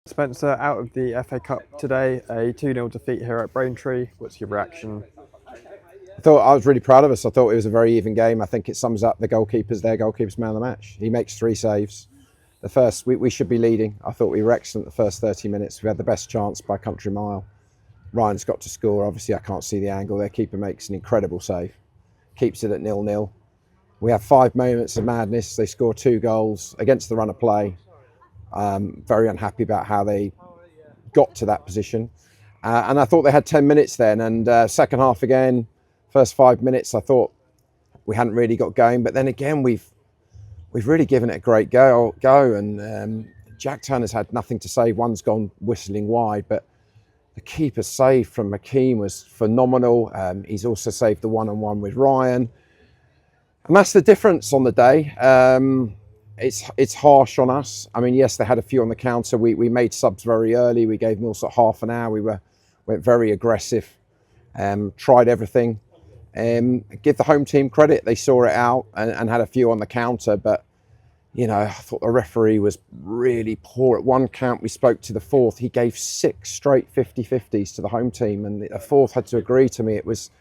Spencer, out of the FA Cup today, a 2-0 defeat here at Braintree. What's your reaction? I was really proud of us. I thought it was a very even game. I think it sums up their goalkeeper's man of the match. He makes 3 saves. The first, we should be leading. I thought we were excellent the first 30 minutes. We had the best chance by country mile. Ryan's got to score. Obviously, I can't see the angle. Their keeper makes an incredible save. Keeps it at 0-0. We have 5 moments of madness. They score 2 goals against the run of play. Very unhappy about how they got to that position. And I thought they had 10 minutes then. And second half again, first 5 minutes, I thought we hadn't really got going. But then again, we've really given it a great go. And Jack Turner's had nothing to say. One's gone whistling wide, but the keeper's save from McKean was phenomenal. He's also saved the one-on-one with Ryan. And that's the difference on the day. It's harsh on us. I mean, yes, they had a few on the counter. We made subs very early. We gave Mills half an hour. Went very aggressive, tried everything. Give the home team credit. They saw it out and had a few on the counter. But, you know, I thought the referee was really poor. At one count, we spoke to the fourth. He gave 6 straight 50-50s to the home team. And the fourth had to agree to me. It was...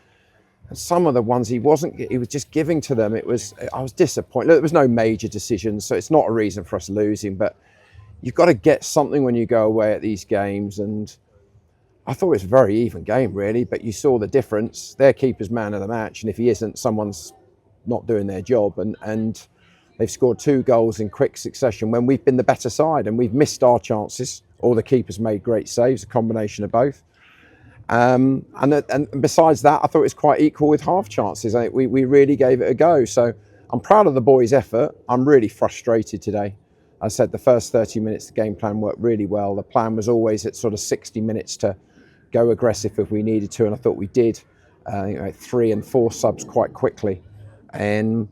And some of the ones he was just giving to them. I was disappointed. Look, there was no major decisions, so it's not a reason for us losing, but you've got to get something when you go away at these games. And I thought it was a very even game, really, but you saw the difference. Their keeper's man of the match, and if he isn't, someone's not doing their job. And they've scored 2 goals in quick succession when we've been the better side, and we've missed our chances. All the keepers made great saves, a combination of both. And besides that, I thought it was quite equal with half chances. We really gave it a go. So I'm proud of the boys' effort. I'm really frustrated today. I said the first 30 minutes, the game plan worked really well. The plan was always at sort of 60 minutes to go aggressive if we needed to, and I thought we did. 3 and 4 subs quite quickly. And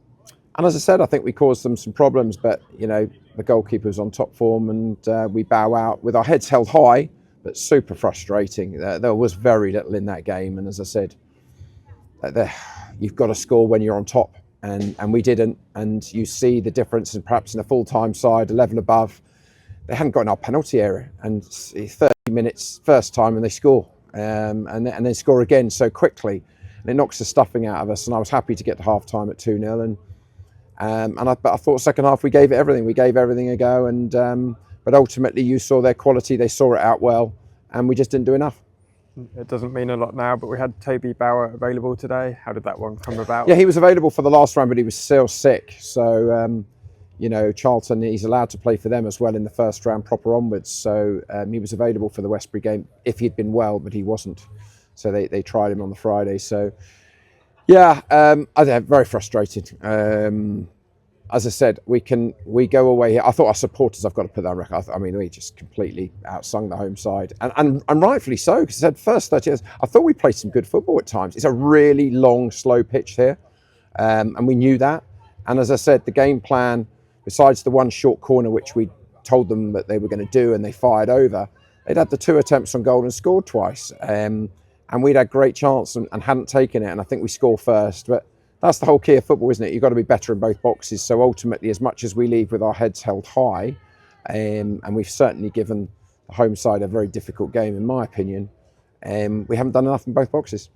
as I said, I think we caused them some problems, but, you know, the goalkeeper was on top form, and we bow out with our heads held high. But super frustrating. There was very little in that game, and as I said, you've got to score when you're on top, and we didn't. And you see the difference, and perhaps in a full-time side, 11 above, they hadn't got in our penalty area, and 30 minutes first time, and they score, and then score again so quickly, and it knocks the stuffing out of us. And I was happy to get to half-time at 2-0, but I thought second half we gave it everything. We gave everything a go, and. But ultimately, you saw their quality. They saw it out well, and we just didn't do enough. It doesn't mean a lot now, but we had Toby Bauer available today. How did that one come about? Yeah, he was available for the last round, but he was still sick. So, you know, Charlton, he's allowed to play for them as well in the first round, proper onwards. So he was available for the Westbury game if he'd been well, but he wasn't. So they tried him on the Friday. So, yeah, I'm very frustrated. As I said, we go away here. I thought our supporters, I've got to put that on record. I mean, we just completely outsung the home side, and rightfully so, because I said first 30 years, I thought we played some good football at times. It's a really long, slow pitch here, and we knew that. And as I said, the game plan, besides the one short corner which we told them that they were going to do, and they fired over, they'd had the 2 attempts on goal and scored twice, and we'd had great chance and hadn't taken it. And I think we score first, but. That's the whole key of football, isn't it? You've got to be better in both boxes. So ultimately, as much as we leave with our heads held high, and we've certainly given the home side a very difficult game, in my opinion, we haven't done enough in both boxes.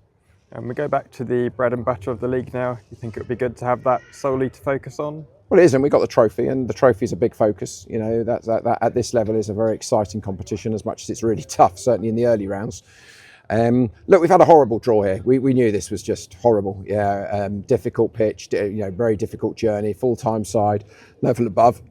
And we go back to the bread and butter of the league now. You think it would be good to have that solely to focus on? Well, it isn't. We got the trophy, and the trophy is a big focus. You know, that at this level is a very exciting competition, as much as it's really tough, certainly in the early rounds. Look, we've had a horrible draw here. We knew this was just horrible. Yeah, difficult pitch, very difficult journey, full-time side, level above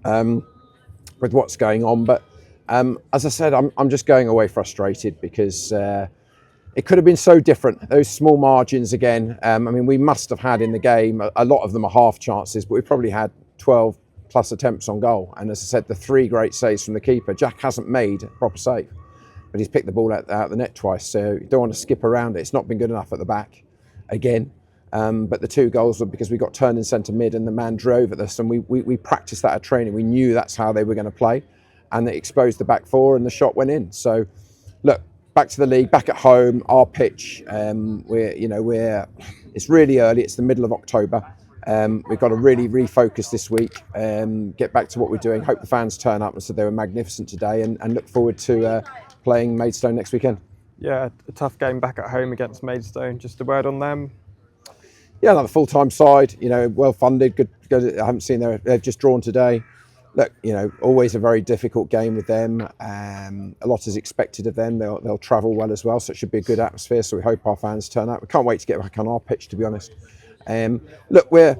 with what's going on. But as I said, I'm just going away frustrated because it could have been so different. Those small margins again. I mean, we must have had in the game, a lot of them are half chances, but we probably had 12 plus attempts on goal. And as I said, the 3 great saves from the keeper. Jack hasn't made a proper save. But he's picked the ball out the net twice, so you don't want to skip around it. It's not been good enough at the back, again. But the 2 goals were because we got turned in centre mid and the man drove at us, and we practiced that at training. We knew that's how they were going to play, and they exposed the back 4, and the shot went in. So, look, back to the league, back at home, our pitch. It's really early. It's the middle of October. We've got to really refocus this week, get back to what we're doing. Hope the fans turn up and said they were magnificent today, and look forward to playing Maidstone next weekend. Yeah, a tough game back at home against Maidstone. Just a word on them. Yeah, another full-time side, well funded, good. I haven't seen they've just drawn today. Look, always a very difficult game with them. A lot is expected of them. They'll travel well as well, so it should be a good atmosphere. So we hope our fans turn up. We can't wait to get back on our pitch, to be honest. Look, we're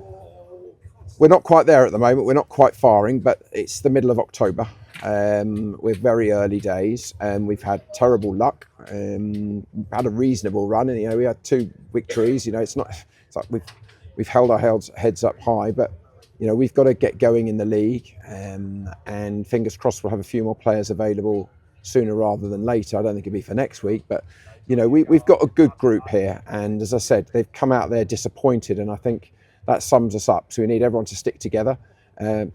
not quite there at the moment. We're not quite firing, but it's the middle of October. We're very early days, and we've had terrible luck. We've had a reasonable run, and we had 2 victories. It's like we've held our heads up high, but we've got to get going in the league, and fingers crossed we'll have a few more players available sooner rather than later. I don't think it'll be for next week, but we've got a good group here, and as I said, they've come out there disappointed, and I think that sums us up. So we need everyone to stick together,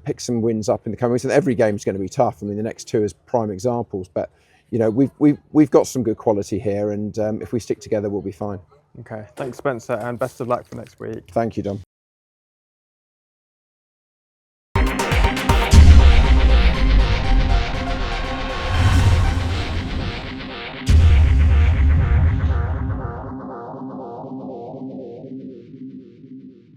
pick some wins up in the coming weeks. And every game is going to be tough. I mean, the next 2 is prime examples, but we've got some good quality here, and if we stick together, we'll be fine. Okay, thanks, Spencer, and best of luck for next week. Thank you, Dom.